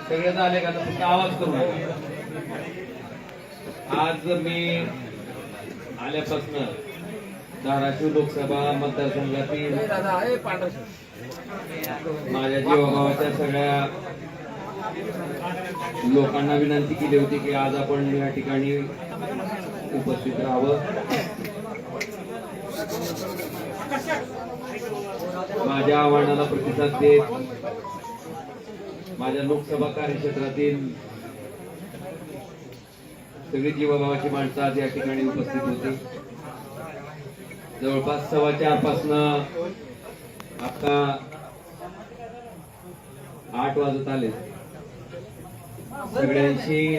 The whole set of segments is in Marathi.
सगळे झाले का फक्त आवाज करू नका. आज मी आल्यापासून धाराशिव लोकसभा मतदारसंघातील माझ्या जीवाभावाच्या सगळ्या लोकांना विनंती केली होती की आज आपण या ठिकाणी उपस्थित राहावं. माझ्या आव्हानाला प्रतिसाद देत माझ्या लोकसभा कार्यक्षेत्रातील सगळी जीवाभावाची माणसं आज या ठिकाणी उपस्थित होती. जवळपास 4:15 पासून आता 8 वाजत आले. सगळ्यांशी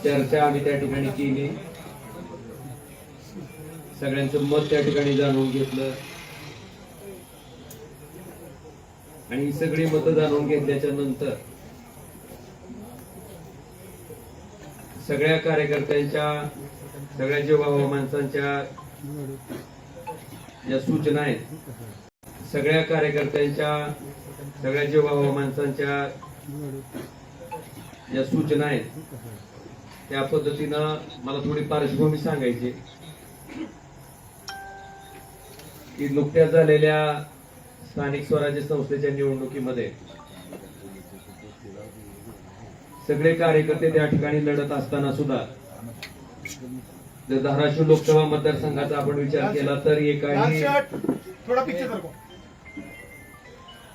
चर्चा आम्ही त्या ठिकाणी केली, सगळ्यांचं मत त्या ठिकाणी जाणून घेतलं आणि ही सगळी मतं जाणून घेतल्याच्या नंतर सगळ्या कार्यकर्त्यांच्या, सगळ्या जीवाभावा माणसांच्या ज्या सूचना आहेत, सगळ्या कार्यकर्त्यांच्या, सगळ्या जीवाभावा माणसांच्या ज्या सूचना आहेत त्या पद्धतीनं मला थोडी पार्श्वभूमी सांगायची की नुकत्याच झालेल्या स्थानिक स्वराज्य संस्थेच्या निवडणुकीमध्ये सगळे कार्यकर्ते त्या ठिकाणी लढत असताना सुद्धा जर धाराशिव लोकसभा मतदारसंघाचा आपण विचार केला तर एकाही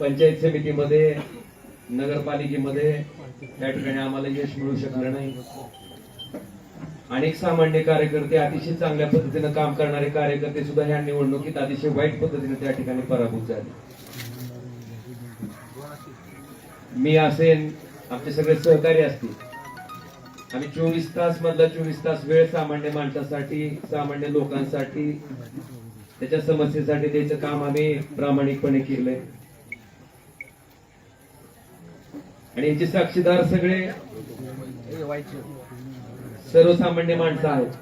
पंचायत समितीमध्ये, नगरपालिकेमध्ये त्या ठिकाणी आम्हाला यश मिळू शकलं नाही. अनेक सामान्य कार्यकर्ते, अतिशय चांगल्या पद्धतीने काम करणारे कार्यकर्ते सुद्धा ह्या निवडणुकीत अतिशय वाईट पद्धतीने त्या ठिकाणी पराभूत झाले. मी असेन, आमचे सगळे सहकारी असतील, आम्ही 24 तास मधला 24 तास वेळ सामान्य माणसासाठी, सामान्य लोकांसाठी, त्याच्या समस्येसाठी द्यायचं काम आम्ही प्रामाणिकपणे केलंय. आणि याचे साक्षीदार सगळे सर्वसामान्य माणसं आहेत.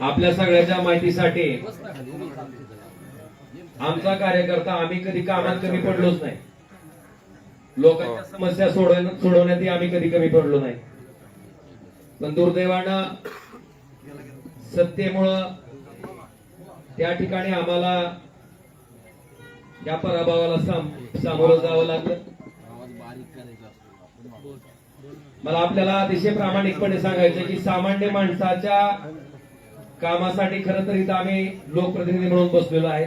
आपल्या सगळ्याच्या माहितीसाठी आमचा कार्यकर्ता, आम्ही कधी कामात कमी पडलोच नाही. लोकांच्या समस्या सोडवण्यात आम्ही कधी कमी पडलो नाही. पण दुर्दैवानं सत्तेमुळं त्या ठिकाणी आम्हाला या पराभवाला सामोरं जावं लागलं. मला आपल्याला अतिशय प्रामाणिकपणे सांगायचं की सामान्य माणसाच्या कामासाठी खरं तर इथं आम्ही लोकप्रतिनिधी म्हणून बसलेलो आहे.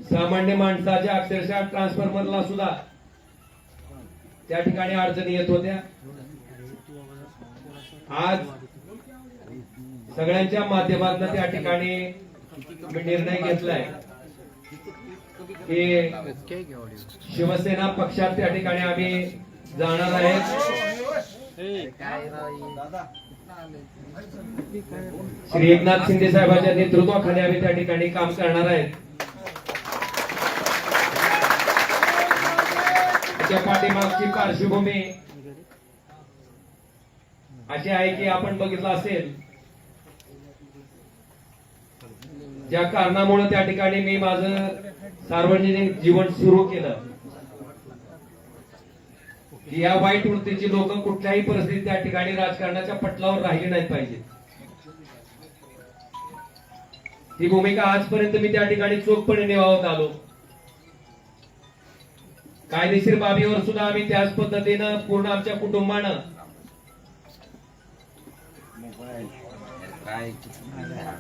सामान्य माणसाच्या अक्षरशः ट्रान्सफॉर्मरला सुद्धा त्या ठिकाणी अडचणी येत होत्या. आज सगळ्यांच्या माध्यमातून त्या ठिकाणी मी निर्णय घेतलाय की शिवसेना पक्षात त्या ठिकाणी आम्ही जाणार आहेत. श्री एकनाथ शिंदे साहेबांच्या नेतृत्वाखाली आम्ही त्या ठिकाणी काम करणार आहेत. त्याच्या पाठीमागची पार्श्वभूमी अशी आहे की आपण बघितलं असेल, ज्या कारणामुळे त्या ठिकाणी मी माझं सार्वजनिक जीवन सुरू केलं, की या वाईट वृत्तीची लोक कुठल्याही परिस्थितीत त्या ठिकाणी राजकारणाच्या पटलावर राहिली नाही पाहिजे. ती भूमिका आजपर्यंत मी त्या ठिकाणी चोखपणे निभावत आलो. कायदेशीर बाबीवर सुद्धा आम्ही त्याच पद्धतीनं पूर्ण आमच्या कुटुंबानं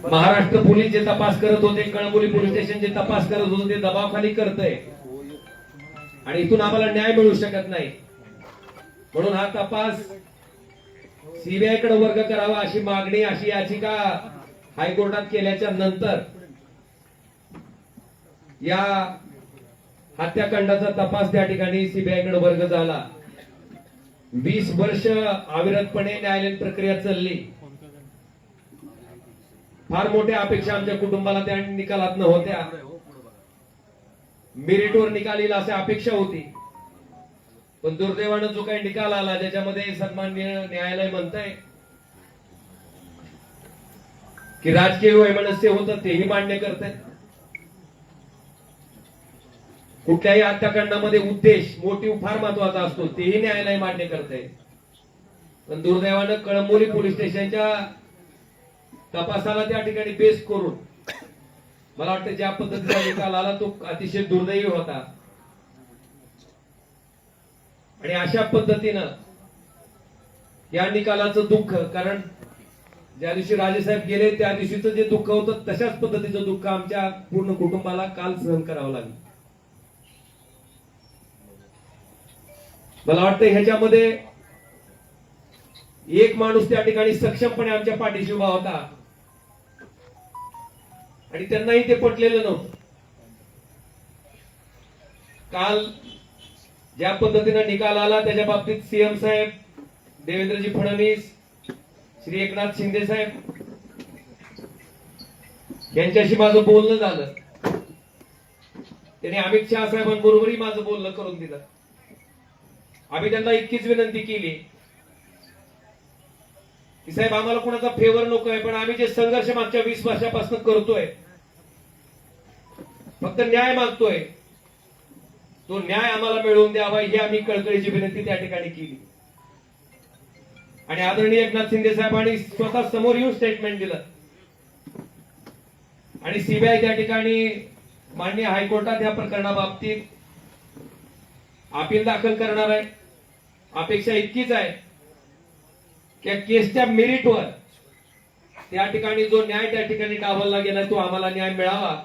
महाराष्ट्र पोलीस जे तपास करत होते, कळंबोली पोलीस स्टेशन जे तपास करत होते, ते दबावाखाली करतंय आणि इथून आम्हाला न्याय मिळू शकत नाही. म्हणून हा तपास सीबीआय कडे वर्ग करावा अशी मागणी, अशी याचिका हायकोर्टात केल्याच्या नंतर या हत्याकांडाचा तपास त्या ठिकाणी सीबीआय कडे वर्ग झाला. 20 वर्ष अविरतपणे न्यायालयीन प्रक्रिया चालली. फार मोठ्या अपेक्षा आमच्या कुटुंबाला त्या निकालात होत्या. मेरिटवर निकाल येईल अशी अपेक्षा होती. पण दुर्दैवानं जो काही निकाल आला ज्याच्यामध्ये सन्माननीय न्यायालय म्हणतंय की राजकीय वैमनस्य होतं तेही मान्य करताय. कुठल्याही हत्याकांडामध्ये उद्देश मोटिव्ह फार महत्वाचा असतो तेही न्यायालय मान्य करते. पण दुर्दैवानं कळंबोली पोलीस स्टेशनच्या तपासाला त्या ठिकाणी बेस करून मला वाटतं ज्या पद्धतीचा निकाल आला तो अतिशय दुर्दैवी होता. आणि अशा पद्धतीनं या निकालाचं दुःख, कारण ज्या दिवशी राजेसाहेब गेले त्या दिवशीचं जे दुःख होतं तशाच पद्धतीचं दुःख आमच्या पूर्ण कुटुंबाला काल सहन करावं लागलं. मला वाटतं ह्याच्यामध्ये एक माणूस त्या ठिकाणी सक्षमपणे आमच्या पाठीशी उभा होता आणि त्यांनाही ते पटलेलं नव्हतं. काल ज्या पद्धतीने निकाल आला त्याच्या बाबतीत सीएम साहेब, देवेंद्रजी फडणवीस, श्री एकनाथ शिंदे साहेब यांच्याशी माझं बोलणं झालं. त्यांनी अमित शहा साहेबांबरोबरही माझं बोलणं करून दिलं. आम्ही त्यांना इतकीच विनंती केली की साहेब आम्हाला कोणाचा फेवर नकोय, पण आम्ही जे संघर्ष मागच्या 20 वर्षापासून करतोय फक्त न्याय मागतोय, तो न्याय आम्हाला मिळवून द्यावा ही आम्ही कळकळीची विनंती त्या ठिकाणी केली. आणि आदरणीय एकनाथ शिंदे साहेबांनी स्वतः समोर येऊन स्टेटमेंट दिलं. आणि सीबीआय त्या ठिकाणी माननीय हायकोर्टात या प्रकरणाबाबतीत अपील दाखल करणार आहे. अपेक्षा इतकीच आहे की या केसच्या मेरिटवर त्या ठिकाणी जो न्याय त्या ठिकाणी डावलला गेला तो आम्हाला न्याय मिळावा.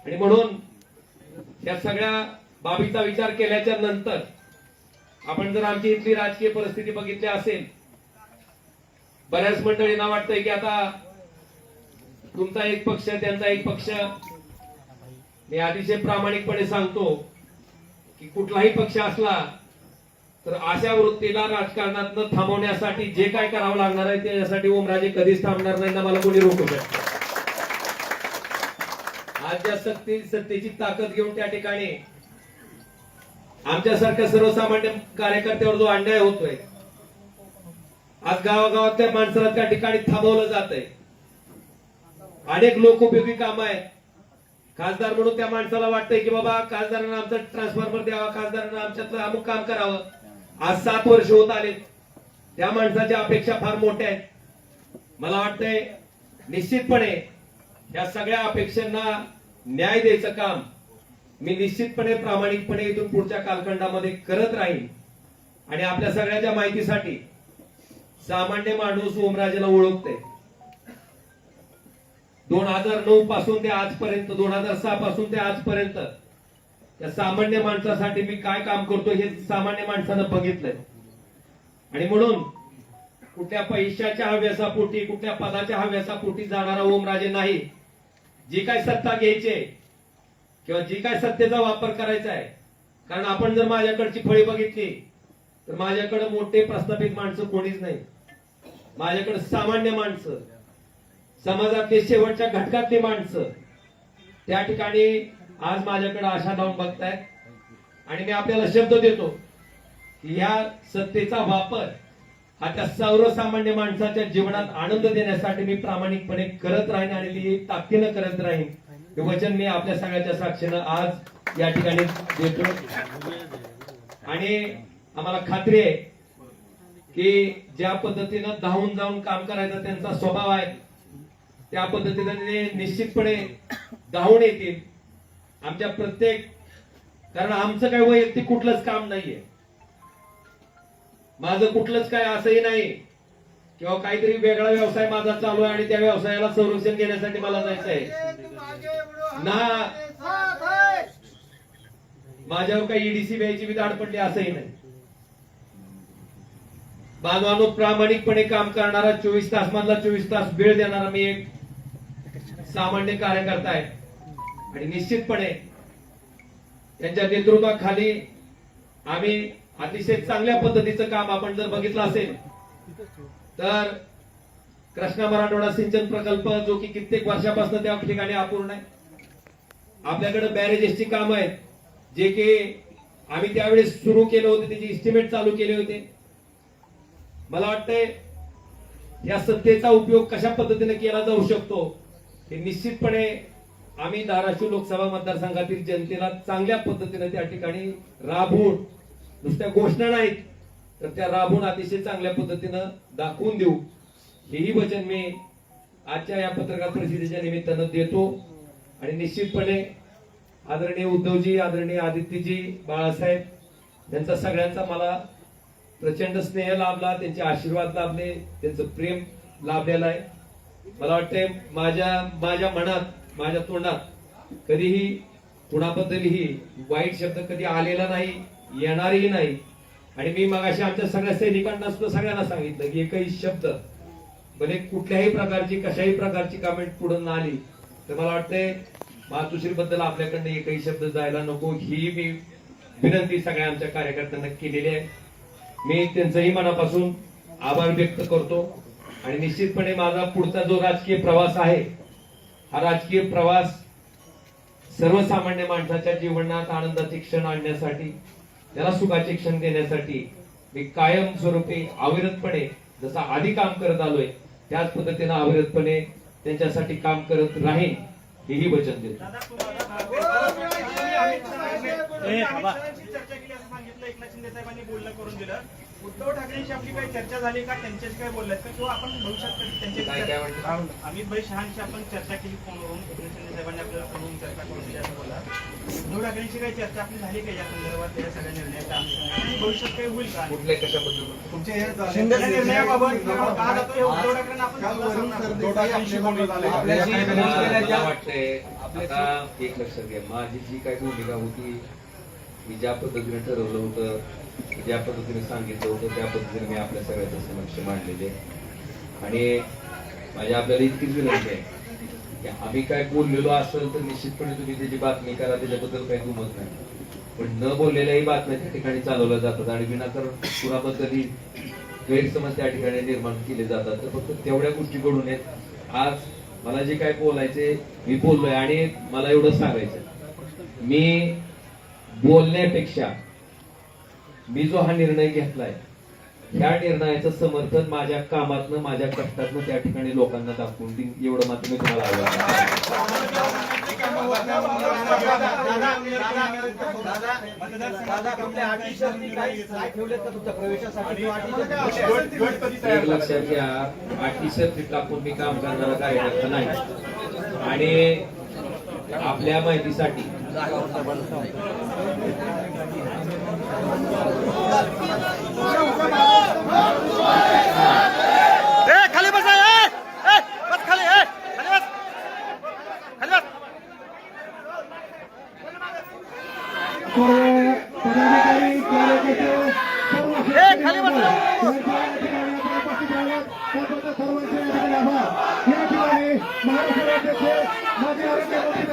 आणि म्हणून या सगळ्या बाबीचा विचार केल्याच्या नंतर आपण जर आमची इथली राजकीय परिस्थिती बघितली असेल, बऱ्याच मंडळींना वाटतंय की आता तुमचा एक पक्ष त्यांचा एक पक्ष. मी अतिशय प्रामाणिकपणे सांगतो की कुठलाही पक्ष असला तर अशा वृत्तीला राजकारणात थांबवण्यासाठी जे काय करावं लागणार आहे त्याच्यासाठी ओमराजे कधीच थांबणार नाही ना मला कोणी रोखू शकत. आज ज्या सत्तेची ताकद घेऊन त्या ठिकाणी आमच्यासारख्या सर्वसामान्य कार्यकर्त्यावर जो अन्याय होतोय, आज गावागावातल्या माणसाला त्या ठिकाणी थांबवलं जात आहे. अनेक लोकोपयोगी कामं आहेत. खासदार म्हणून त्या माणसाला वाटतंय की बाबा खासदारांना आमचा ट्रान्सफॉर्मर द्यावा, खासदारांना आमच्यातलं अमुक काम करावं. आज 7 वर्ष होत आले. त्या माणसाच्या अपेक्षा फार मोठ्या आहेत. मला वाटतंय निश्चितपणे या सगळ्या अपेक्षांना न्याय द्यायचं काम मी निश्चितपणे प्रामाणिकपणे इथून पुढच्या कालखंडामध्ये करत राहीन. आणि आपल्या सगळ्याच्या माहितीसाठी सामान्य माणूस ओमराजेला ओळखते. 2009 पासून ते आजपर्यंत, 2006 पासून ते आजपर्यंत त्या सामान्य माणसासाठी मी काय काम करतो हे सामान्य माणसानं बघितलंय. आणि म्हणून कुठल्या पैशाच्या हव्यासापोटी, कुठल्या पदाच्या हव्यासापोटी जाणारा ओमराजे नाही. जी काय सत्ता घ्यायची किंवा जी काय सत्तेचा वापर करायचा आहे, कारण आपण जर माझ्याकडची फळी बघितली तर माझ्याकडे मोठे प्रस्थापित माणसं कोणीच नाही. माझ्याकडे सामान्य माणसं, समाजातले शेवटच्या घटकातली माणसं त्या ठिकाणी आज माझ्याकडे आशा लावून बघतायत. आणि मी आपल्याला शब्द देतो की या सत्तेचा वापर हा त्या सर्वसामान्य माणसाच्या जीवनात आनंद देण्यासाठी मी प्रामाणिकपणे करत राहीन आणि ताकदीनं करत राहीन. हे वचन मी आपल्या सगळ्याच्या साक्षीनं आज या ठिकाणी देतो. आणि आम्हाला खात्री आहे की ज्या पद्धतीनं धावून जाऊन काम करायचा त्यांचा स्वभाव आहे त्या पद्धतीने निश्चितपणे धावून येतील आमच्या प्रत्येक. कारण आमचं काय वैयक्तिक कुठलंच काम नाहीये, माझं कुठलंच काय असंही नाही किंवा काहीतरी वेगळा व्यवसाय माझा चालू आहे आणि त्या व्यवसायाला संरक्षण घेण्यासाठी मला जायचं आहे ना. माझ्यावर काही ईडीसी द्यायची मी धाड पडली असंही नाही. बांधवांनो, प्रामाणिकपणे काम करणारा 24 तास मधला 24 तास वेळ देणारा मी एक सामान्य कार्यकर्ता आहे. आणि निश्चितपणे त्यांच्या नेतृत्वाखाली आम्ही अतिशय चांगल्या पद्धतीचं काम आपण जर बघितलं असेल तर कृष्णा मराठवाडा सिंचन प्रकल्प जो की कित्येक वर्षापासून त्या ठिकाणी अपूर्ण आहे. आपल्याकडे बॅरेजेसची कामं आहेत जे की आम्ही त्यावेळेस सुरू केले होते, त्याची इस्टिमेट चालू केले होते. मला वाटतंय या सत्तेचा उपयोग कशा पद्धतीने केला जाऊ शकतो हे निश्चितपणे आम्ही धाराशिव लोकसभा मतदारसंघातील जनतेला चांगल्या पद्धतीने त्या ठिकाणी राबवून, नुसत्या घोषणा नाहीत तर त्या राबवून अतिशय चांगल्या पद्धतीनं दाखवून देऊ, हेही वचन मी आजच्या या पत्रकार परिषदेच्या निमित्तानं देतो. आणि निश्चितपणे आदरणीय उद्धवजी, आदरणीय आदित्यजी, बाळासाहेब यांचा सगळ्यांचा मला प्रचंड स्नेह लाभला, त्यांचे आशीर्वाद लाभले, त्यांचं प्रेम लाभलेलं आहे. मला वाटतंय माझ्या मनात, माझ्या तोंडात कधीही कुणाबद्दलही वाईट शब्द कधी आलेला नाही, येणारही नाही. आणि मी मगाशी आमच्या सगळ्या सैनिकांना सुद्धा सगळ्यांना सांगितलं की एकही शब्द भले कुठल्याही प्रकारची, कशाही प्रकारची कमेंट पुढे न आली तर मला वाटतंय मातोश्री बद्दल आपल्याकडनं एकही शब्द जायला नको, ही मी विनंती सगळ्या आमच्या कार्यकर्त्यांना केलेली आहे. मी त्यांचंही मनापासून आभार व्यक्त करतो. आणि निश्चितपणे माझा पुढचा जो राजकीय प्रवास आहे, हा राजकीय प्रवास सर्वसामान्य माणसाच्या जीवनात आनंदाचे क्षण आणण्यासाठी, त्याला सुखाचे क्षण देण्यासाठी मी कायम स्वरूपी अविरतपणे जसा आधी काम करत आलोय त्याच पद्धतीने अविरतपणे त्यांच्यासाठी काम करत राहीन, हेही वचन देतो. चर्चा केली असं सांगितलं, एकनाथ शिंदे साहेबांनी बोलणं करून दिलं. उद्धव ठाकरेंशी आपली काही चर्चा झाली का, त्यांच्याशी काय बोललात का, किंवा आपण भविष्यात त्यांचे अमित भाई शहांशी आपण चर्चा केली फोनवरून, एकनाथ शिंदे साहेबांनी आपल्याला फोनवरून चर्चा करून दिली असं बोलला. उद्धव ठाकरेंशी काही चर्चा आपली झाली का या संदर्भात, या सगळ्या निर्णयाचा भविष्यात काही होईल का? कुठल्या कशाबद्दल तुमच्या निर्णयाबाबत कहा जातो उद्धव ठाकरेंना आपण मला वाटतंय आता एक लक्षात घ्या, माझी जी काही भूमिका होती, मी ज्या पद्धतीने ठरवलं होतं, ज्या पद्धतीने सांगितलं होतं, त्या पद्धतीने मी आपल्या सगळ्यांच्या समक्ष मांडलेले. आणि माझी आपल्याला इतकीच विनंती आहे की आम्ही काय बोललेलो असेल तर निश्चितपणे तुम्ही त्याची बातमी करा, त्याच्याबद्दल काही दुमत नाही. पण न बोललेल्याही बातम्या त्या ठिकाणी चालवल्या जातात आणि विनाकारण कुणाबद्दलही गैरसमज त्या ठिकाणी निर्माण केले जातात. तर फक्त तेवढ्या गोष्टी घडून येत. आज मला जे काय बोलायचे मी बोललोय. आणि मला एवढं सांगायचं, मी बोलण्यापेक्षा मी जो हा निर्णय घेतलाय, ह्या निर्णयाचं समर्थन माझ्या कामातनं, माझ्या कष्टातनं त्या ठिकाणी लोकांना दाखवून देईन, एवढं मात्र मी तुम्हाला एक लक्षात घ्या, 8 टाकून मी काम करणारा कार्यकर्ता नाही. आणि आपल्या माहितीसाठी खाली बसा, बस खाली, खाली बस, खाली बस. खाली बस. महाराष्ट्र राज्याचे माजी आरोग्य मंत्री